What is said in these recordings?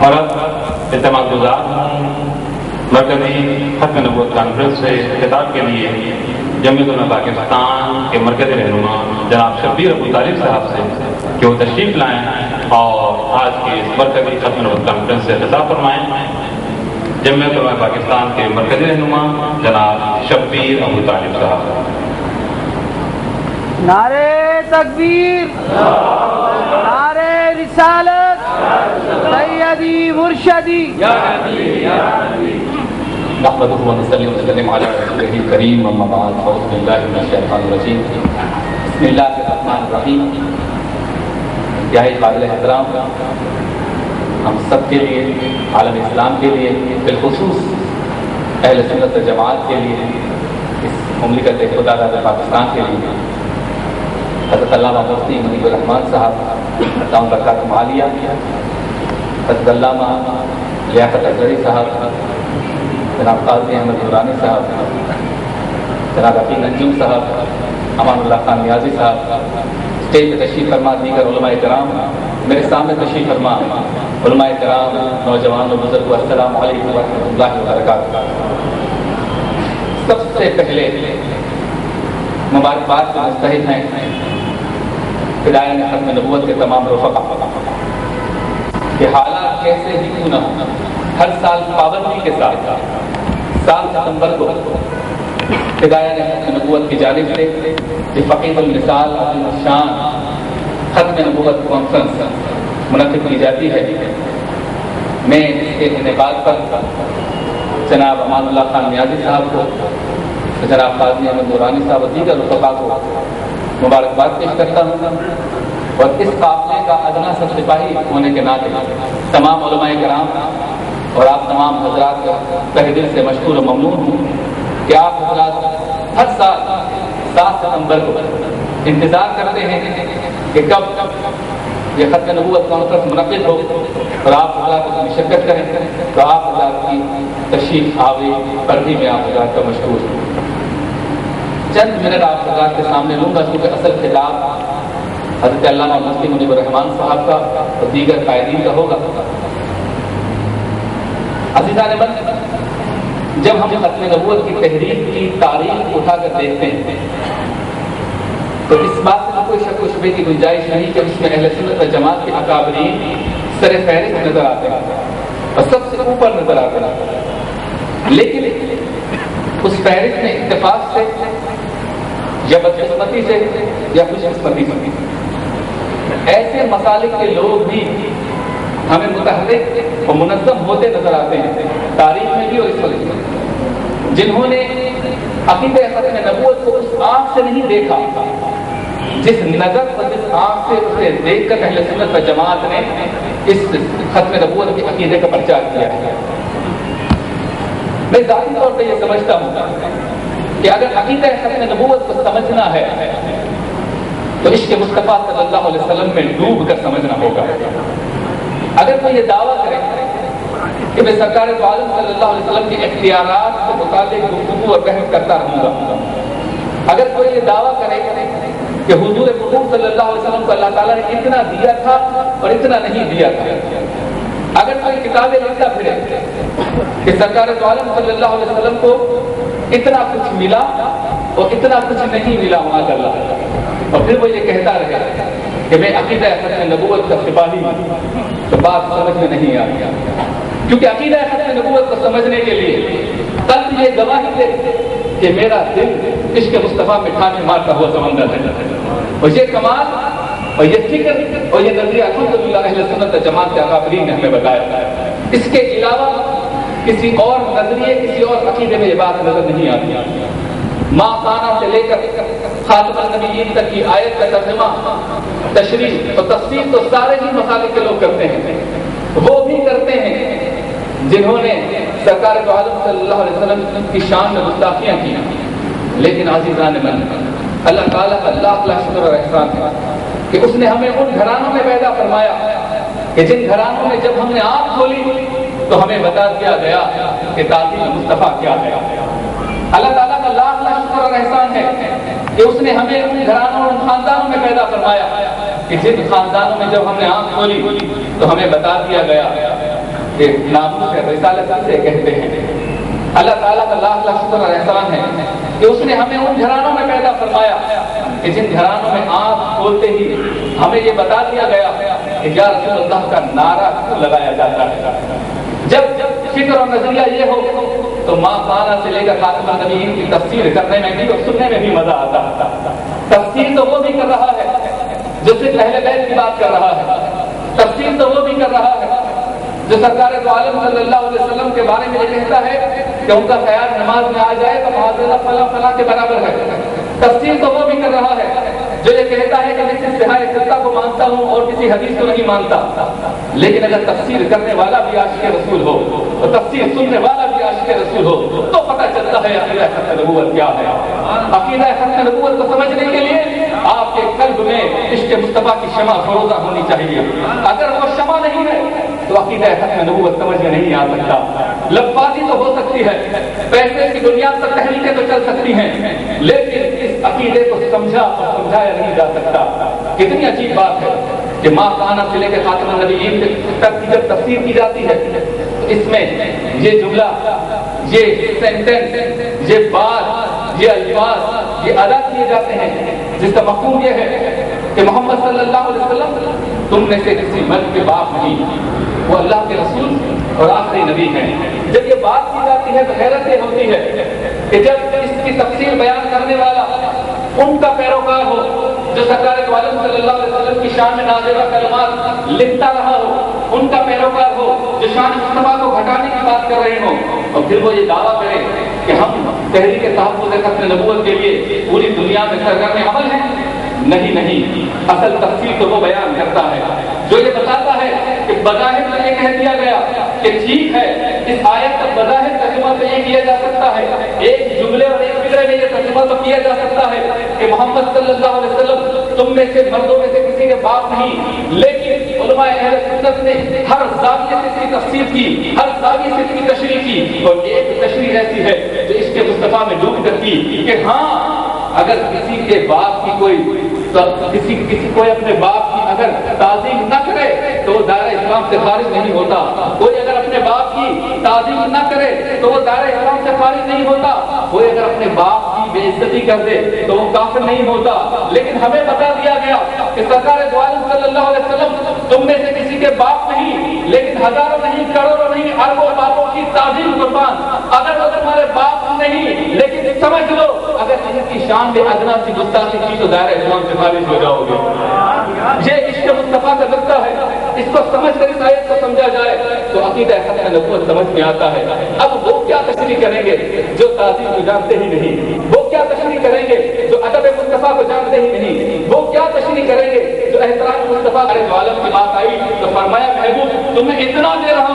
اور اب اعتماد گزار ہوں مرکزی ختم نبوت کانفرنس سے خطاب کے لیے جمعیت علماء پاکستان کے مرکزی رہنما جناب شبیر ابو طالب صاحب سے کہ وہ تشریف لائیں اور آج کی اس مرکزی ختم نبوت کانفرنس سے خطاب فرمائیں۔ جمعیت علماء پاکستان کے مرکزی رہنما جناب شبیر ابو طالب صاحب۔ نعرے تکبیر، نعرے رسالت، سیدی مرشدی، نحمدہ و نصلی وسلم علی رسولہ الکریم، اما بعد، اعوذ باللہ من الشیطان الرجیم، بسم اللہ الرحمن الرحیم۔ انتہائی قابل احترام ہم سب کے لیے، عالم اسلام کے لیے، بالخصوص اہل سنت جماعت کے لیے، اس مملکت خدا داد پاکستان کے لیے، حضرت علامہ مفتی منیب الرحمان صاحب دام برکاتہم عالیہ، حضرت علامہ لیاقت اظہری صاحب، جناب قاضی احمد نورانی صاحب، جناب عقیل انجم صاحب، امان اللہ خان نیازی صاحب، اسٹیج پہ تشریف فرما دیگر علماء کرام، میرے سامنے تشریف فرما علماء کرام، نوجوان و بزرگ، السلام علیکم ورحمۃ اللہ وبرکاتہ۔ سب سے پہلے مبارکباد کے مستحق ہیں فدائین ختم نبوت کے تمام رفقا کہ حالات کیسے ہی کیوں نہ ہو، ہر سال پابندی کے ساتھ 7 ستمبر کو فدائین ختم نبوت کی جانب سے یہ فقید المثال عظیم الشان ختم نبوت کانفرنس منعقد کی جاتی ہے۔ میں اس کے انعقاد پر جناب امان اللہ خان نیازی صاحب کو، جناب قاضی احمد نورانی صاحب و دیگر رفقا کو مبارکباد پیش کرتا ہوں، اور اس قافلے کا ادنا سب سپاہی ہونے کے ناطے تمام علماء کرام اور آپ تمام حضرات کا تہ دل سے مشکور و ممنون ہوں کہ آپ حضرات ہر سال 7 ستمبر کو انتظار کرتے ہیں کہ کب یہ ختم نبوت کانفرنس منعقد ہو اور آپ حضرات اس میں شرکت کریں، تو آپ حضرات کی تشریف آوری پر بھی میں آپ حضرات کا مشکور ہوں۔ چند منٹ آپ حضرات کے سامنے لوں گا کیونکہ اصل خطاب حضرت علامہ مفتی منیب الرحمان صاحب کا اور دیگر قائدین کا ہوگا۔ عزیزان من، جب ہم ختم نبوت کی تحریک کی تاریخ اٹھا کر دیکھتے ہیں تو اس بات سے کوئی شک و شبے کی گنجائش نہیں کہ اس میں اہل سنت و جماعت کے اکابرین سر فہرست نظر آتے ہیں اور سب سے اوپر نظر آتے ہیں، لیکن اس فہرست میں اتفاق سے یا بدقسمتی سے یا خوش قسمتی سے ایسے مسالک کے لوگ بھی ہمیں متحرک اور منظم ہوتے نظر آتے ہیں، تاریخ میں بھی اور اس وقت میں، جنہوں نے عقیدہ ختم نبوت کو اس آنکھ سے نہیں دیکھا جس نظر اور جس آنکھ سے اسے دیکھ کر اہل سنت و جماعت نے اس ختم نبوت کے عقیدے کا پرچار کیا ہے۔ میں ذاتی طور پہ یہ سمجھتا ہوں کہ اگر عقیدہ ختم نبوت کو سمجھنا ہے تو عشق مصطفیٰ صلی اللہ علیہ وسلم میں ڈوب کر سمجھنا ہوگا۔ اگر کوئی یہ دعویٰ کرے کہ میں سرکار دو عالم صلی اللہ علیہ وسلم کے اختیارات کے متعلق گفتگو اور بحث کرتا رہوں گا، اگر کوئی یہ دعویٰ کرے کہ حضور مطلوب صلی اللہ علیہ وسلم کو اللہ تعالیٰ نے اتنا دیا تھا اور اتنا نہیں دیا تھا، اگر کوئی کتابیں لکھتا پھرے کہ سرکار دو عالم صلی اللہ علیہ وسلم کو اتنا کچھ ملا اور اتنا کچھ نہیں ملا معاذ اللہ، اور پھر وہ یہ کہتا رہے کہ میں عقیدہ ختم نبوت کا سپاہی ہوں، تو بات سمجھ میں نہیں آتی، کیونکہ عقیدہ ختم نبوت کو سمجھنے کے لیے قلب یہ گواہی دے کہ میرا دل عشق مصطفیٰ میں ٹھانے مارتا ہوا سمندر ہے، اور یہ کمال اور یہ فکر اور یہ نظریہ الحمدللہ اہل سنت جماعت کے اکابرین نے ہمیں بتایا۔ اس کے علاوہ کسی اور نظریے، کسی اور عقیدے میں یہ بات نظر نہیں آتی۔ ماں خانہ سے لے کر خاتم النبیین تک کی آیت کا ترجمہ، تشریح اور تفسیر تو سارے ہی مسالک کے لوگ کرتے ہیں، وہ بھی کرتے ہیں جنہوں نے سرکار دو عالم صلی اللہ علیہ وسلم کی شان میں گستاخیاں کی، لیکن عزیزان من، اللہ تعالیٰ کا لاکھ لاکھ شکر اور احسان ہے کہ اس نے ہمیں ان گھرانوں میں پیدا فرمایا کہ جن گھرانوں میں جب ہم نے آنکھ کھولی تو ہمیں بتا دیا گیا کہ تعظیم مصطفیٰ کیا ہے۔ اللہ تعالیٰ کا لاکھ لاکھ شکر اور احسان ہے کہ اس نے ہمیں ان گھرانوں اور خاندانوں میں پیدا فرمایا کہ جن خاندانوں میں جب ہم نے آنکھ کھولی تو ہمیں بتا دیا گیا کہ ناموس رسالت سے کہتے ہیں۔ اللہ تعالیٰ کا لاکھ لاکھ شکر اور احسان ہے کہ اس نے ہمیں ان گھرانوں میں پیدا فرمایا کہ جن گھرانوں میں آنکھ کھولتے ہی ہمیں یہ بتا دیا گیا کہ یا رسول اللہ کا نعرہ کیوں لگایا جاتا ہے۔ جب فکر اور نظریہ یہ ہو تو ماں کانا سے لے کر خاتم النبیین کی تفسیر کرنے میں بھی اور سننے میں بھی مزہ آتا ہے۔ تفسیر تو وہ بھی کر رہا ہے جو صرف اہل بیت کی بات کر رہا ہے، تفسیر تو وہ بھی کر رہا ہے جو سرکار دو عالم صلی اللہ علیہ وسلم کے بارے میں یہ کہتا ہے کہ ان کا خیال نماز میں آ جائے تو معاذ فلاں فلاں کے برابر ہے۔ تفسیر تو وہ بھی کر رہا ہے جو یہ کہتا ہے کہ میں صرف صحیح سلسلہ کو مانتا ہوں اور کسی حدیث کو نہیں مانتا، لیکن اگر تفسیر کرنے والا بھی عاشق رسول ہو اور تفسیر سننے والا بھی عاشق رسول ہو تو پتہ چلتا ہے عقیدہ ختم نبوت کیا ہے۔ عقیدہ ختم نبوت کو سمجھنے کے لیے آپ کے قلب میں عشق مصطفیٰ کی شمع فروزہ ہونی چاہیے۔ اگر وہ شمع نہیں ہے تو عقیدہ ختم نبوت سمجھ میں نہیں آ سکتا۔ لفظی تو ہو سکتی ہے، پیسے کی بنیاد پر تحریکیں تو چل سکتی ہیں، لیکن اس عقیدے کو سمجھا اور سمجھایا نہیں جا سکتا۔ کتنی عجیب بات ہے کہ ماں کانا سے لے کے خاتم النبیین تک کی جب تفسیر کی جاتی ہے تو اس میں یہ جملہ، یہ سینٹنس، یہ بات، یہ الفاظ یہ ادا کیے جاتے ہیں جس کا مفہوم یہ ہے کہ محمد صلی اللہ علیہ وسلم تم میں سے کسی مرد کے باپ نہیں، وہ اللہ کے رسول اور آخری نبی ہیں۔ جب یہ بات کی جاتی ہے تو حیرت یہ ہوتی ہے کہ جب اس کی تفصیل بیان کرنے والا ان کا پیروکار ہو جو سرکار دو عالم صلی اللہ علیہ وسلم کی شان میں نازلہ کلمات لکھتا رہا ہو، ان کا پیروکار ہو جو شان مصطفیٰ کو گھٹانے کی بات کر رہے ہوں، اور پھر وہ یہ دعویٰ کرے کہ ہم تحریک تحفظ ختم نبوت کے لیے پوری دنیا میں سرگرم عمل ہیں۔ نہیں، اصل تفصیل تو وہ بیان کرتا ہے جو یہ بتاتا ہے کہ بظاہر تو یہ کہہ دیا گیا کہ ٹھیک ہے اس آیت کا بظاہر ترجمہ تو یہ کیا جا سکتا ہے، ایک جملے اور ایک فکرے میں یہ ترجمہ تو کیا جا سکتا ہے کہ محمد صلی اللہ علیہ وسلم تم میں سے مردوں میں سے کسی کے باپ نہیں، لیکن علماء اہل سنت نے ہر زاویے سے اس کی تفسیر کی، ہر زاویے سے اس کی تشریح کی، اور ایک تشریح ایسی ہے جو اس کے مصطفیٰ میں ڈوب کر کی کہ ہاں اگر کسی کے باپ کی کوئی اپنے باپ کی اگر تعظیم نہ کرے تو وہ دائرہ اسلام سے خارج نہیں ہوتا، کوئی اگر اپنے باپ کی تعظیم نہ کرے تو وہ دائرہ اسلام سے خارج نہیں ہوتا، کوئی اگر اپنے باپ کی بے عزتی کر دے تو وہ کافر نہیں ہوتا۔ لیکن ہمیں بتا دیا گیا کہ سرکار دو عالم صلی اللہ علیہ وسلم تم میں سے کسی کے باپ نہیں، لیکن ہزاروں نہیں، کروڑوں نہیں، اربوں باپوں کی تعظیم قربان، اگر وہ تمہارے باپ نہیں، لیکن سمجھ لو اگر ان کی شان میں ادنا سی گستاخی کی تو دائرہ اسلام سے خارج ہو جاؤ گے۔ یہ عشق مصطفیٰ کا نقطہ ہے، اس کو سمجھ کر اس آیت کو سمجھا جائے تو عقیدہ ختم نبوت سمجھ میں آتا ہے۔ اب وہ کیا تشریح کریں گے جو تعظیم کو جانتے ہی نہیں، وہ کیا تشریح کریں گے جو ادب مصطفیٰ کو جانتے ہی نہیں، وہ کیا تشریح کریں گے جو احترام مصطفیٰ علیہ عالم کی بات آئی تو فرمایا محبوب تمہیں اتنا دے رہا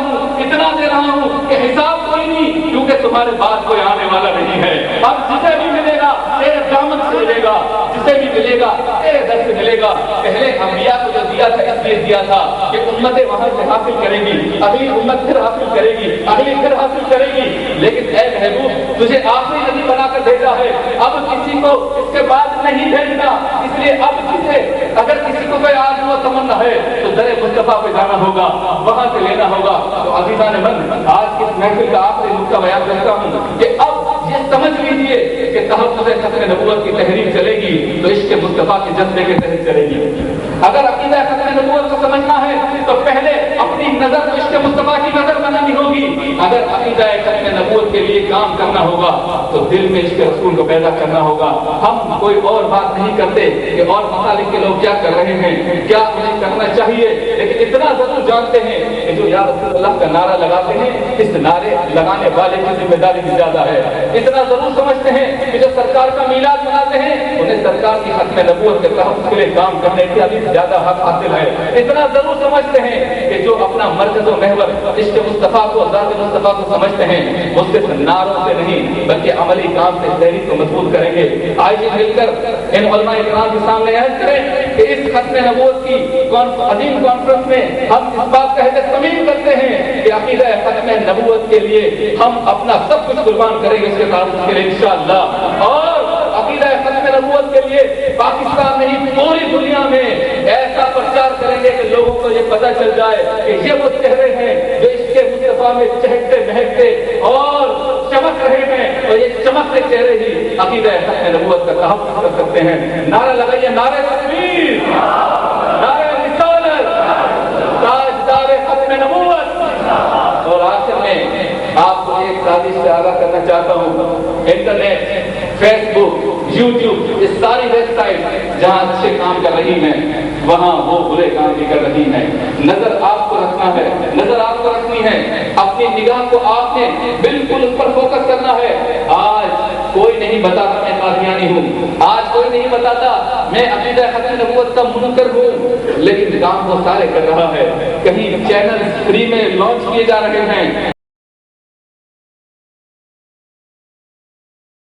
ہوں کہ حساب کوئی نہیں، کیونکہ تمہارے بعد کوئی آنے والا نہیں ہے۔ اب جسے بھی ملے گا تیرے دامن سے ملے گا، جسے بھی ملے گا تیرے در سے ملے گا۔ پہلے انبیاء کو جو دیا تھا اس لیے دیا تھا کہ امتیں وہاں سے حاصل کریں گی، اگلی امت پھر حاصل کرے گی، اگلی پھر حاصل کرے گی، لیکن اے محبوب تجھے آخری نبی بنا کر بھیجا ہے، اب کسی کو اس کے بعد نہیں بھیجنا، اس لیے اب اگر کسی کو کوئی آرزو و تمنا ہے تو در مصطفیٰ پہ جانا ہوگا، وہاں سے لینا ہوگا۔ تو عزیزان من آج کی اس محفل کا آخری نقطہ بیان کرتا ہوں کہ اب یہ سمجھ لیجیے کہ تحفظ ختم نبوت کی تحریک چلے گی تو عشق مصطفیٰ کے جذبے کے تحت چلے گی۔ اگر عقیدہ ختم نبوت کو سمجھنا ہے تو پہلے اپنی نظر کو عشق مصطفیٰ کی نظر بنانی ہوگی۔ اگر عقیدہ ختم نبوت کے لیے کام کرنا ہوگا تو دل میں عشق رسول کو پیدا کرنا ہوگا۔ ہم کوئی اور بات نہیں کرتے کہ اور ممالک کے لوگ کیا کر رہے ہیں، کیا انہیں کرنا چاہیے، لیکن اتنا ضرور جانتے ہیں کہ جو یا رسول اللہ کا نعرہ لگاتے ہیں اس نعرے لگانے والے کی ذمہ داری بھی زیادہ ہے۔ اتنا ضرور سمجھتے ہیں کہ جو سرکار کا میلاد مناتے ہیں انہیں سرکار کی ختم نبوت کے تحفظ کے لیے کام کرنے کی ابھی زیادہ حق حاصل ہے۔ اتنا ضرور سمجھتے ہیں کہ جو اپنا مرکز و محور عشق مصطفیٰ کو، ذات مصطفیٰ کو سمجھتے ہیں وہ صرف نعروں سے نہیں بلکہ عملی کام سے تحریک کو مضبوط کریں گے۔ آئیے مل کر ان علماء کرام کے سامنے عہد کریں کہ اس ختم نبوت کی عظیم کانفرنس میں ہم اس بات کا عہد تمیم کرتے ہیں کہ عقیدہ ختم نبوت کے لیے ہم اپنا سب کچھ قربان کریں گے اس کے تحفظ کے لیے انشاءاللہ، اور عقیدہ ختم نبوت کے لیے پاکستان نہیں پوری دنیا میں ایسا پرچار کریں گے کہ لوگوں کو یہ پتہ چل جائے کہ یہ وہ چہرے ہیں جو اس کے صبح میں چہکتے مہکتے اور چمک رہے ہیں، اور یہ چمکتے چہرے ہی عقیدہ ختم نبوت کا تحفظ کر سکتے ہیں۔ نعرہ لگائیے، نعرہ تکبیر، نعرہ رسالت، تاجدار ختم نبوت۔ اور آخر میں آپ کو ایک سازش سے آگاہ کرنا چاہتا ہوں، انٹرنیٹ، فیس بک، یوٹیوب، یہ ساری ویب سائٹ جہاں اچھے کام کر رہی ہیں وہاں وہ برے کام بھی کر رہی ہیں۔ نظر آپ کو رکھنا ہے، نظر آپ کو رکھنی ہے، اپنی نگاہ کو آپ نے بالکل اس پر فوکس کرنا ہے۔ آج کوئی نہیں بتاتا میں قادیانی ہوں، آج کوئی نہیں بتاتا میں عقیدہ ختم نبوت کا منکر ہوں، لیکن کام وہ سارے کر رہا ہے۔ کہیں چینل فری میں لانچ کیے جا رہے ہیں،